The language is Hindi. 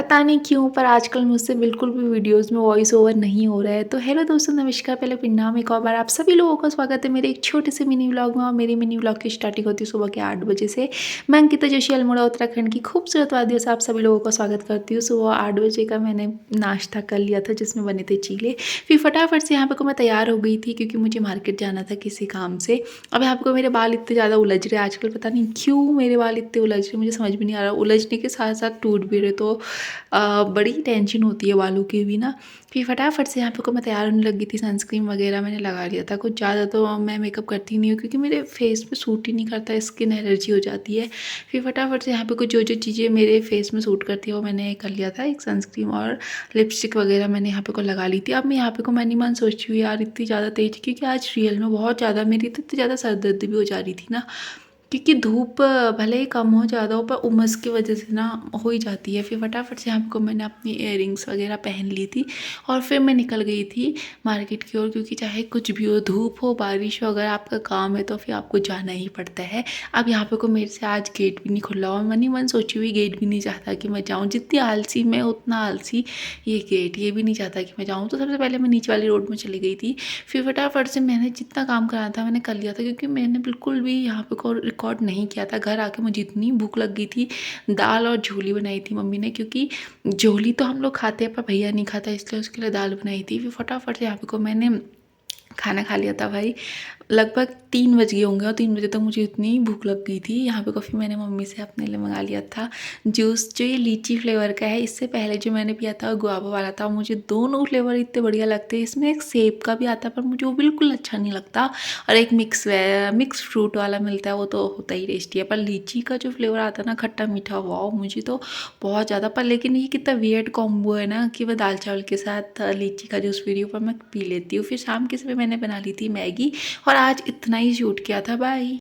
पता नहीं क्यों पर आजकल मुझसे बिल्कुल भी वीडियोज़ में वॉइस ओवर नहीं हो रहा है। तो हेलो दोस्तों, नमस्कार। पहले प्रणाम एक और बार आप सभी लोगों का स्वागत है मेरे एक छोटे से मिनी व्लॉग में। और मेरी मिनी व्लॉग की स्टार्टिंग होती है सुबह के 8 बजे से। मैं अंकिता जोशी अल्मोड़ा उत्तराखंड की खूबसूरत वादियों से आप सभी लोगों का स्वागत करती हूँ। सुबह 8 बजे का मैंने नाश्ता कर लिया था जिसमें बने थे चीले। फिर फटाफट से यहाँ पे को मैं तैयार हो गई थी क्योंकि मुझे मार्केट जाना था किसी काम से। अब यहाँ पे मेरे बाल इतने ज़्यादा उलझ रहे हैं आजकल, पता नहीं क्यों मेरे बाल इतने उलझ रहे, मुझे समझ भी नहीं आ रहा। उलझने के साथ साथ टूट भी रहे, तो बड़ी टेंशन होती है बालों की भी ना। फिर फटाफट से यहाँ पे को मैं तैयार होने लगी थी। सनस्क्रीन वगैरह मैंने लगा लिया था। कुछ ज़्यादा तो मैं मेकअप करती नहीं हूँ क्योंकि मेरे फेस पे सूट ही नहीं करता, स्किन एलर्जी हो जाती है। फिर फटाफट से यहाँ पे कुछ जो जो चीज़ें मेरे फेस में सूट करती है वो मैंने कर लिया था। एक सनस्क्रीन और लिपस्टिक वगैरह मैंने यहाँ पे को लगा ली थी। अब मैं यहाँ पे को मैंने मन सोची हुई यार इतनी ज़्यादा तेज, क्योंकि आज रियल में बहुत ज़्यादा मेरी तो इतनी ज़्यादा सर दर्द भी हो जा रही थी ना, क्योंकि धूप भले ही कम हो ज़्यादा हो पर उमस की वजह से ना हो ही जाती है। फिर फटाफट से हमको मैंने अपनी इयररिंग्स वगैरह पहन ली थी और फिर मैं निकल गई थी मार्केट की ओर, क्योंकि चाहे कुछ भी हो, धूप हो बारिश हो, अगर आपका काम है तो फिर आपको जाना ही पड़ता है। अब यहाँ पे को मेरे से आज गेट भी नहीं खुला और मन ही मन सोची हुई गेट भी नहीं चाहता कि मैं जाऊँ। जितनी आलसी मैं उतना आलसी ये गेट, ये भी नहीं चाहता कि मैं जाऊँ। तो सबसे पहले मैं नीचे वाली रोड में चली गई थी। फिर फटाफट से मैंने जितना काम कराना था मैंने कर लिया था, क्योंकि मैंने बिल्कुल भी यहाँ पे को रिकॉर्ड नहीं किया था। घर आके मुझे इतनी भूख लग गई थी। दाल और झोली बनाई थी मम्मी ने, क्योंकि झोली तो हम लोग खाते हैं पर भैया नहीं खाता, इसलिए उसके लिए दाल बनाई थी। फिर फटाफट से यहाँ पे को मैंने खाना खा लिया था भाई। लगभग 3 बज गए होंगे और 3 बजे तक मुझे इतनी भूख लग गई थी। यहाँ पे कॉफ़ी मैंने मम्मी से अपने लिए मंगा लिया था जूस, जो ये लीची फ्लेवर का है। इससे पहले जो मैंने पिया था गुआवा वाला था। मुझे दोनों फ्लेवर इतने बढ़िया लगते हैं। इसमें एक सेब का भी आता है पर मुझे वो बिल्कुल अच्छा नहीं लगता, और एक मिक्स फ्रूट वाला मिलता है, वो तो होता ही टेस्टी है। पर लीची का जो फ्लेवर आता है ना, खट्टा मीठा, वाह मुझे तो बहुत ज़्यादा। पर लेकिन ये कितना वियर्ड कॉम्बो है ना कि वह दाल चावल के साथ लीची का जूस पी रही हूँ, पर मैं पी लेती हूँ। फिर शाम के समय मैंने बना ली थी मैगी और आज इतना ही शूट किया था। बाय।